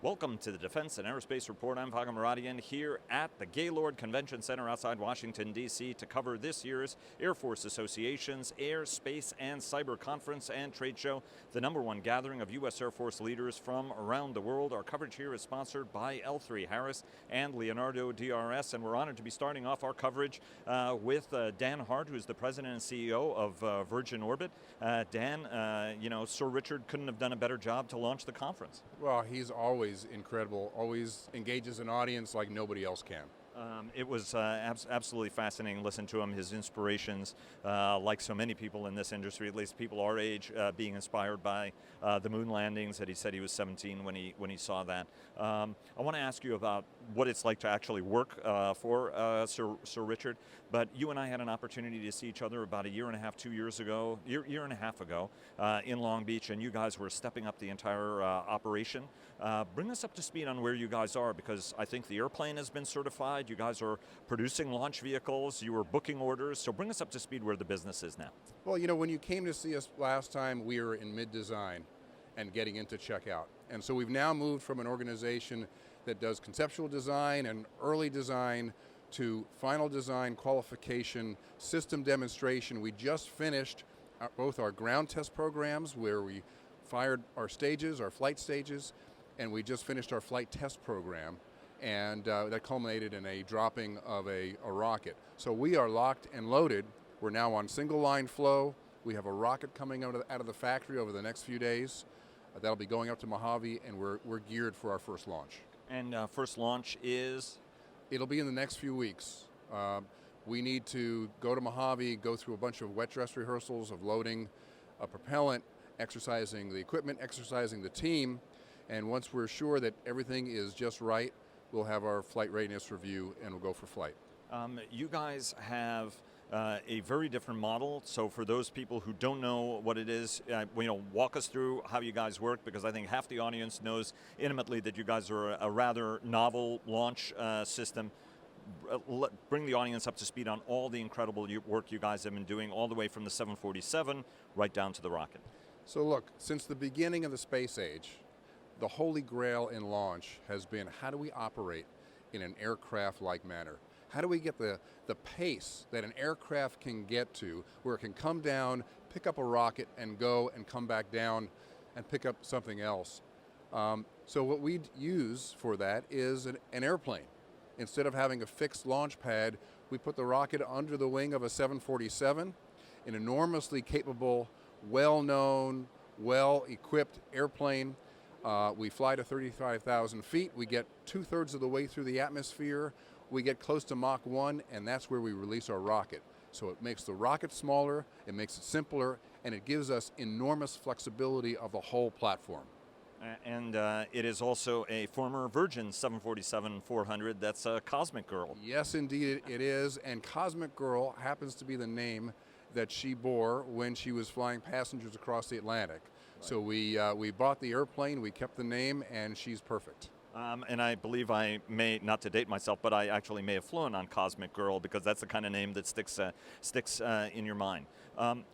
Welcome to the Defense and Aerospace Report. I'm Vago Muradian here at the Gaylord Convention Center outside Washington, D.C. to cover this year's Air Force Association's Air, Space, and Cyber Conference and Trade Show, the #1 gathering of U.S. Air Force leaders from around the world. Our coverage here is sponsored by L3 Harris and Leonardo DRS, and we're honored to be starting off our coverage with Dan Hart, who's the president and CEO of Virgin Orbit. Dan, Sir Richard couldn't have done a better job to launch the conference. Well, he's always incredible, always engages an audience like nobody else can. It was absolutely fascinating to listen to him, his inspirations, like so many people in this industry, at least people our age, being inspired by the moon landings. That he said he was 17 when he saw that. I want to ask you about what it's like to actually work for Sir Richard, but you and I had an opportunity to see each other about a year and a half, 2 years ago, year and a half ago in Long Beach, and you guys were stepping up the entire operation. Bring us up to speed on where you guys are, because I think the airplane has been certified. You guys are producing launch vehicles. You were booking orders. So bring us up to speed where the business is now. Well, when you came to see us last time, we were in mid-design and getting into checkout. And so we've now moved from an organization that does conceptual design and early design to final design, qualification, system demonstration. We just finished both our ground test programs, where we fired our stages, our flight stages, and we just finished our flight test program. And that culminated in a dropping of a rocket. So we are locked and loaded. We're now on single line flow. We have a rocket coming out of the factory over the next few days. That'll be going up to Mojave, and we're geared for our first launch. And first launch is? It'll be in the next few weeks. We need to go to Mojave, go through a bunch of wet dress rehearsals of loading a propellant, exercising the equipment, exercising the team, and once we're sure that everything is just right, we'll have our flight readiness review and we'll go for flight. You guys have a very different model. So for those people who don't know what it is, walk us through how you guys work, because I think half the audience knows intimately that you guys are a rather novel launch system. Bring the audience up to speed on all the incredible work you guys have been doing, all the way from the 747 right down to the rocket. So look, since the beginning of the space age, the holy grail in launch has been, how do we operate in an aircraft-like manner? How do we get the pace that an aircraft can get to, where it can come down, pick up a rocket, and go and come back down and pick up something else? So what we use for that is an airplane. Instead of having a fixed launch pad, we put the rocket under the wing of a 747, an enormously capable, well-known, well-equipped airplane. We fly to 35,000 feet. We get 2/3 of the way through the atmosphere. We get close to Mach 1, and that's where we release our rocket. So it makes the rocket smaller, it makes it simpler, and it gives us enormous flexibility of the whole platform. And it is also a former Virgin 747-400 that's a Cosmic Girl. Yes, indeed it is, and Cosmic Girl happens to be the name that she bore when she was flying passengers across the Atlantic. Right. So we bought the airplane, we kept the name, and she's perfect. And I believe I may, not to date myself, but I actually may have flown on Cosmic Girl, because that's the kind of name that sticks in your mind.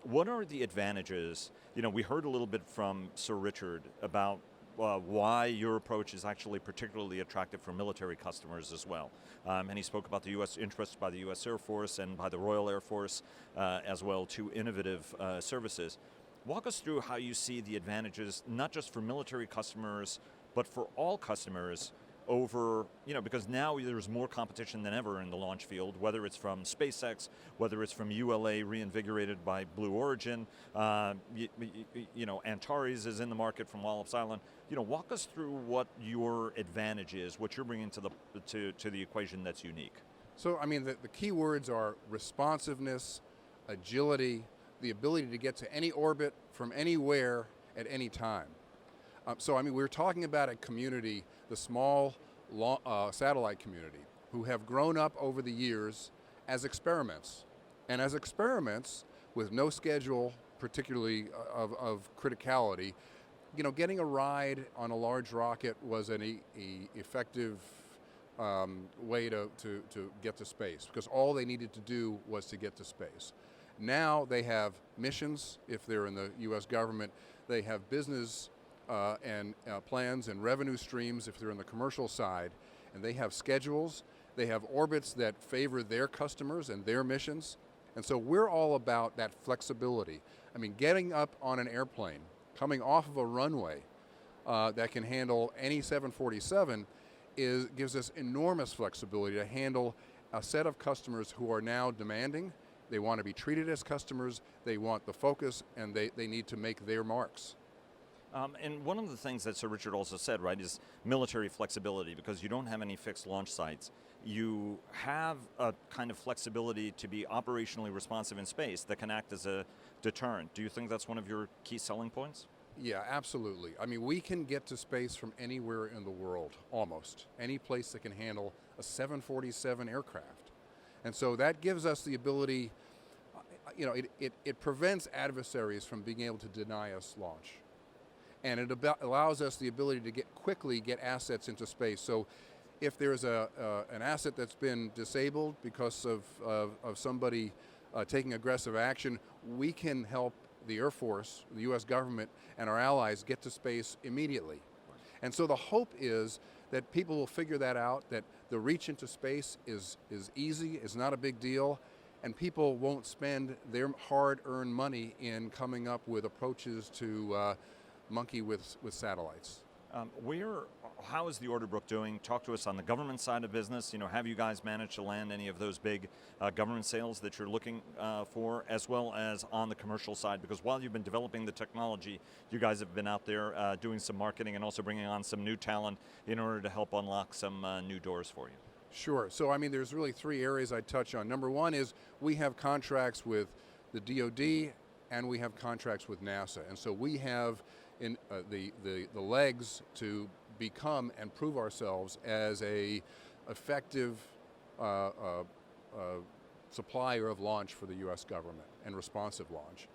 What are the advantages? We heard a little bit from Sir Richard about why your approach is actually particularly attractive for military customers as well. And he spoke about the U.S. interest by the U.S. Air Force and by the Royal Air Force as well, to innovative services. Walk us through how you see the advantages, not just for military customers, but for all customers over, because now there's more competition than ever in the launch field, whether it's from SpaceX, whether it's from ULA reinvigorated by Blue Origin, Antares is in the market from Wallops Island. Walk us through what your advantage is, what you're bringing to the equation that's unique. So, the key words are responsiveness, agility, the ability to get to any orbit from anywhere at any time. We're talking about a community, the small satellite community, who have grown up over the years as experiments. And as experiments, with no schedule particularly of criticality, getting a ride on a large rocket was an effective way to get to space, because all they needed to do was to get to space. Now they have missions, if they're in the U.S. government. They have business and plans and revenue streams if they're in the commercial side, and they have schedules, they have orbits that favor their customers and their missions, and so we're all about that flexibility. I mean, getting up on an airplane, coming off of a runway that can handle any 747 gives us enormous flexibility to handle a set of customers who are now demanding. They want to be treated as customers, they want the focus, and they need to make their marks. And one of the things that Sir Richard also said, right, is military flexibility, because you don't have any fixed launch sites. You have a kind of flexibility to be operationally responsive in space that can act as a deterrent. Do you think that's one of your key selling points? Yeah, absolutely. I mean, we can get to space from anywhere in the world, almost. Any place that can handle a 747 aircraft. And so that gives us the ability, it prevents adversaries from being able to deny us launch. And it allows us the ability to quickly get assets into space. So if there's an asset that's been disabled because of somebody taking aggressive action, we can help the Air Force, the U.S. government, and our allies get to space immediately. And so the hope is that people will figure that out, that the reach into space is easy, is not a big deal, and people won't spend their hard-earned money in coming up with approaches to monkey with satellites. How is the order book doing? Talk to us on the government side of business. Have you guys managed to land any of those big government sales that you're looking for, as well as on the commercial side? Because while you've been developing the technology, you guys have been out there doing some marketing and also bringing on some new talent in order to help unlock some new doors for you. Sure. So, I mean, there's really three areas I'd touch on. Number one is we have contracts with the DoD and we have contracts with NASA. And so we have in the legs to become and prove ourselves as a effective supplier of launch for the U.S. government and responsive launch.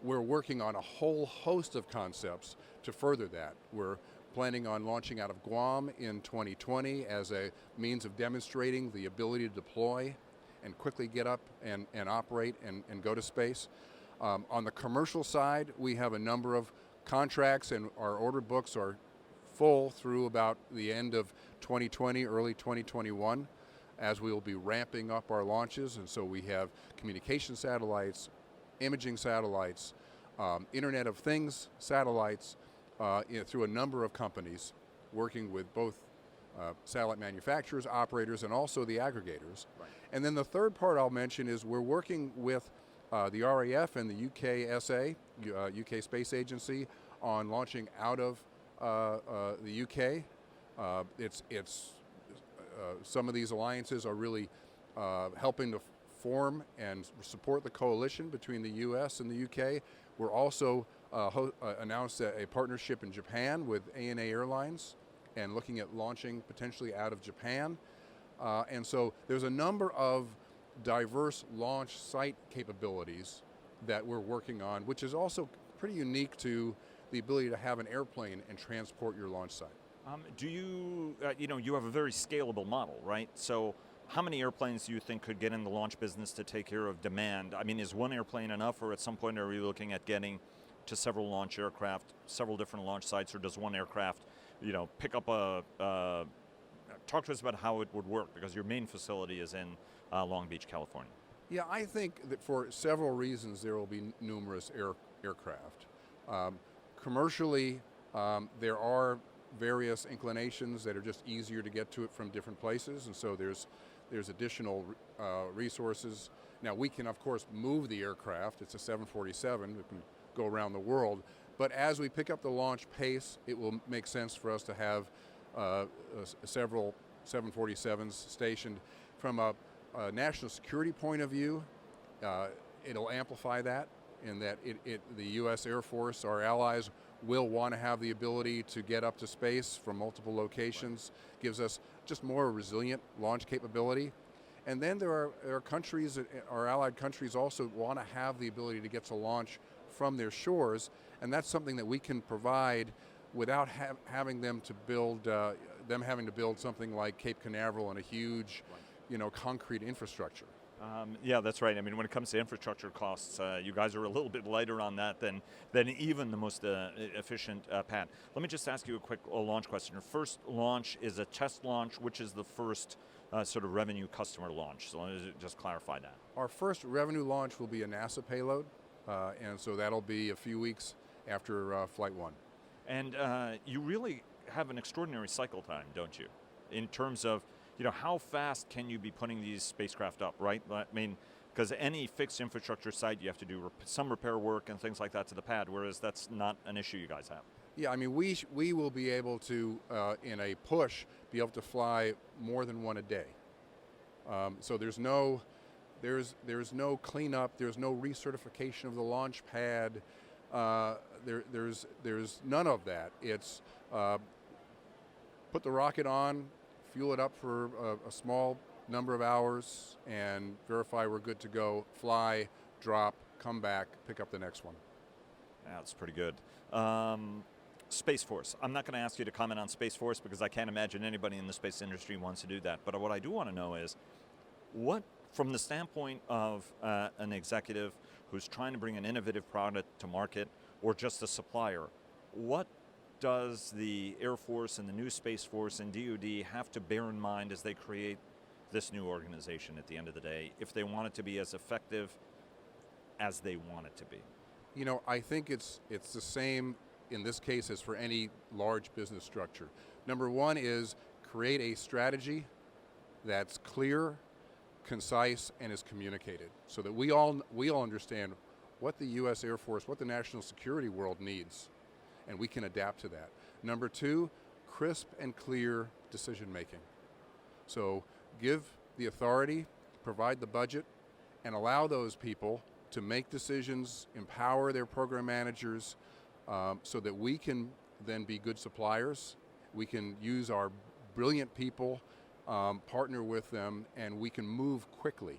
We're working on a whole host of concepts to further that. We're planning on launching out of Guam in 2020 as a means of demonstrating the ability to deploy and quickly get up and operate and go to space. On the commercial side, we have a number of contracts, and our order books are full through about the end of 2020, early 2021, as we will be ramping up our launches. And so we have communication satellites, imaging satellites, Internet of Things satellites, through a number of companies working with both satellite manufacturers, operators, and also the aggregators. Right. And then the third part I'll mention is we're working with the RAF and the UKSA, UK Space Agency, on launching out of the UK. Some of these alliances are really helping to form and support the coalition between the US and the UK. We're also announced a partnership in Japan with ANA Airlines and looking at launching potentially out of Japan. And so there's a number of diverse launch site capabilities that we're working on, which is also pretty unique to the ability to have an airplane and transport your launch site. Do you, you have a very scalable model, right? So how many airplanes do you think could get in the launch business to take care of demand? I mean, is one airplane enough, or at some point are we looking at getting to several launch aircraft, several different launch sites, or does one aircraft, pick up talk to us about how it would work, because your main facility is in Long Beach, California. Yeah, I think that for several reasons there will be numerous aircraft. Commercially, there are various inclinations that are just easier to get to it from different places, and so there's additional resources. Now, we can, of course, move the aircraft. It's a 747 that can go around the world, but as we pick up the launch pace, it will make sense for us to have several 747s stationed. From a national security point of view, it'll amplify that, in that the U.S. Air Force, our allies, will want to have the ability to get up to space from multiple locations. Gives us just more resilient launch capability. And then there are countries, our allied countries also want to have the ability to get to launch from their shores, and that's something that we can provide without having them to build, something like Cape Canaveral and a huge, concrete infrastructure. Yeah, that's right. I mean, when it comes to infrastructure costs, you guys are a little bit lighter on that than even the most efficient pad. Let me just ask you a quick launch question. Your first launch is a test launch, which is the first sort of revenue customer launch. So let me just clarify that. Our first revenue launch will be a NASA payload, and so that'll be a few weeks after Flight 1. And you really have an extraordinary cycle time, don't you? In terms of, how fast can you be putting these spacecraft up, right? I mean, because any fixed infrastructure site, you have to do some repair work and things like that to the pad, whereas that's not an issue you guys have. Yeah, I mean, we will be able to, in a push, be able to fly more than one a day. So there's no cleanup, there's no recertification of the launch pad. There's none of that. It's put the rocket on, fuel it up for a small number of hours, and verify we're good to go, fly, drop, come back, pick up the next one. Yeah, that's pretty good. Space Force. I'm not going to ask you to comment on Space Force because I can't imagine anybody in the space industry wants to do that. But what I do want to know is, what, from the standpoint of an executive who's trying to bring an innovative product to market, or just a supplier, what does the Air Force and the new Space Force and DoD have to bear in mind as they create this new organization at the end of the day, if they want it to be as effective as they want it to be? I think it's the same in this case as for any large business structure. Number one is create a strategy that's clear, concise, and is communicated, so that we all understand what the U.S. Air Force, what the national security world needs, and we can adapt to that. Number two, crisp and clear decision making. So give the authority, provide the budget, and allow those people to make decisions, empower their program managers, so that we can then be good suppliers. We can use our brilliant people, partner with them, and we can move quickly.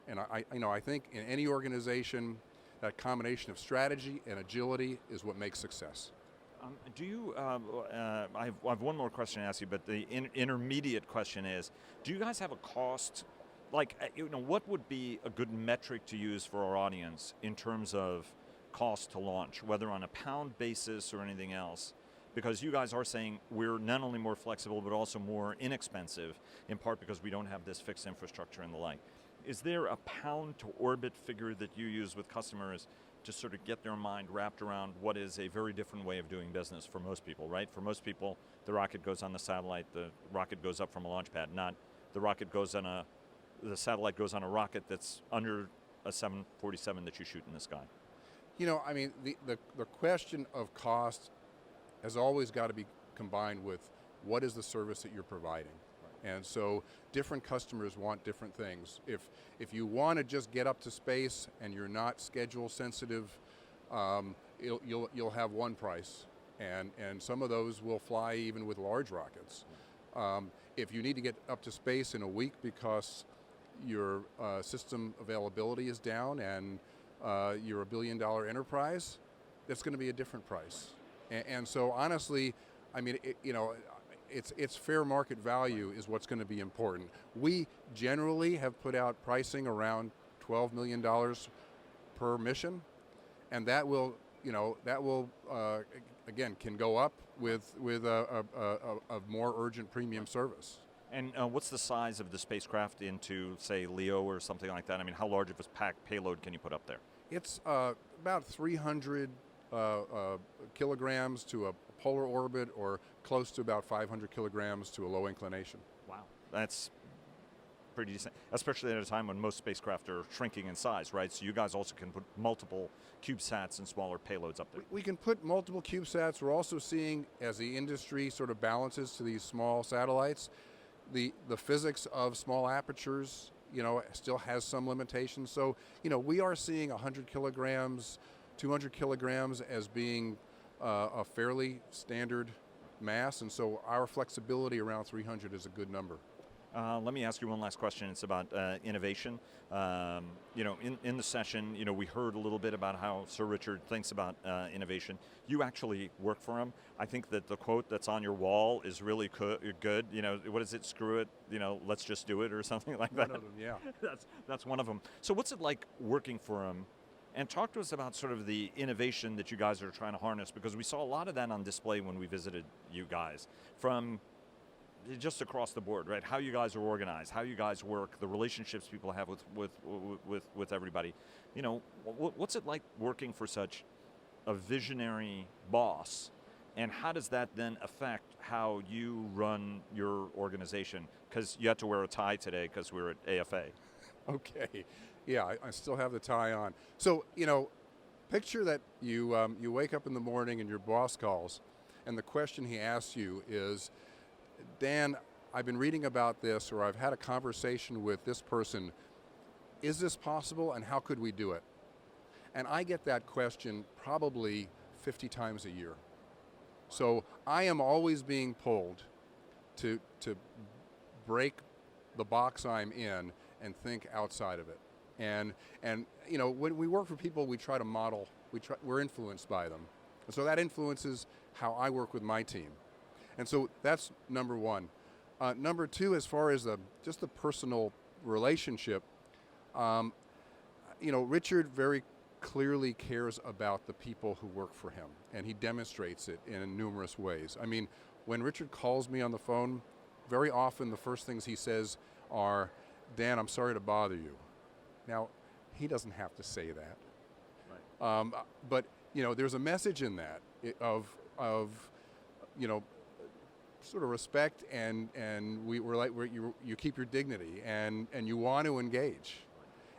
And I think in any organization, that combination of strategy and agility is what makes success. Do you, I have one more question to ask you, but the intermediate question is, do you guys have a cost, what would be a good metric to use for our audience in terms of cost to launch, whether on a pound basis or anything else? Because you guys are saying we're not only more flexible, but also more inexpensive, in part because we don't have this fixed infrastructure and the like. Is there a pound to orbit figure that you use with customers to sort of get their mind wrapped around what is a very different way of doing business for most people, right? For most people, the rocket goes on the satellite, the rocket goes up from a launch pad, not the rocket goes on the satellite goes on a rocket that's under a 747 that you shoot in the sky. I mean, the question of cost has always got to be combined with what is the service that you're providing. And so different customers want different things. If you want to just get up to space and you're not schedule sensitive, you'll have one price, and some of those will fly even with large rockets. If you need to get up to space in a week because your system availability is down and you're $1 billion enterprise, that's going to be a different price. And so honestly, I mean, it's fair market value is what's going to be important. We generally have put out pricing around $12 million per mission, and that will, again, can go up with a more urgent premium service. And what's the size of the spacecraft into, say, LEO or something like that? I mean, how large of a packed payload can you put up there? It's about 300 kilograms to a polar orbit, or close to about 500 kilograms to a low inclination. Wow, that's pretty decent, especially at a time when most spacecraft are shrinking in size, right? So you guys also can put multiple CubeSats and smaller payloads up there. We can put multiple CubeSats. We're also seeing, as the industry sort of balances to these small satellites, the physics of small apertures, still has some limitations. So, we are seeing 100 kilograms, 200 kilograms as being a fairly standard mass, and so our flexibility around 300 is a good number. Let me ask you one last question. It's about innovation. In the session, we heard a little bit about how Sir Richard thinks about innovation. You actually work for him. I think that the quote that's on your wall is really good. What is it? Screw it. Let's just do it, or something like that. One of them, yeah. That's one of them. So what's it like working for him? And talk to us about sort of the innovation that you guys are trying to harness, because we saw a lot of that on display when we visited you guys, from just across the board, right? How you guys are organized, how you guys work, the relationships people have with everybody. What's it like working for such a visionary boss, and how does that then affect how you run your organization? Because you had to wear a tie today because we were at AFA. Okay. Yeah, I still have the tie on. So, picture that you wake up in the morning and your boss calls, and the question he asks you is, Dan, I've been reading about this, or I've had a conversation with this person. Is this possible, and how could we do it? And I get that question probably 50 times a year. So I am always being pulled to break the box I'm in and think outside of it. And when we work for people, we try to model. We're influenced by them, and so that influences how I work with my team. And so that's number one. Number two, as far as just the personal relationship, Richard very clearly cares about the people who work for him, and he demonstrates it in numerous ways. I mean, when Richard calls me on the phone, very often the first things he says are, Dan, I'm sorry to bother you. Now, he doesn't have to say that. Right. But, there's a message in that of sort of respect, and you keep your dignity, and you want to engage.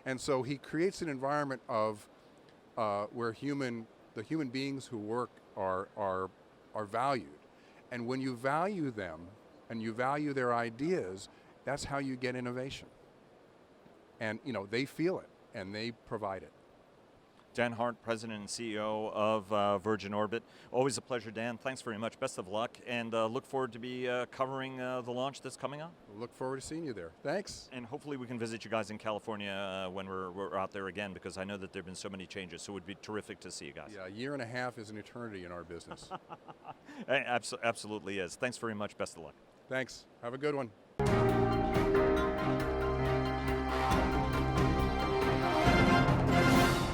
And so he creates an environment of where the human beings who work are valued. And when you value them and you value their ideas, that's how you get innovation. And they feel it and they provide it. Dan Hart, President and CEO of Virgin Orbit. Always a pleasure, Dan. Thanks very much. Best of luck, and look forward to be covering the launch that's coming up. Look forward to seeing you there. Thanks. And hopefully we can visit you guys in California when we're out there again, because I know that there have been so many changes, so it would be terrific to see you guys. Yeah, a year and a half is an eternity in our business. Absolutely is. Thanks very much. Best of luck. Thanks. Have a good one.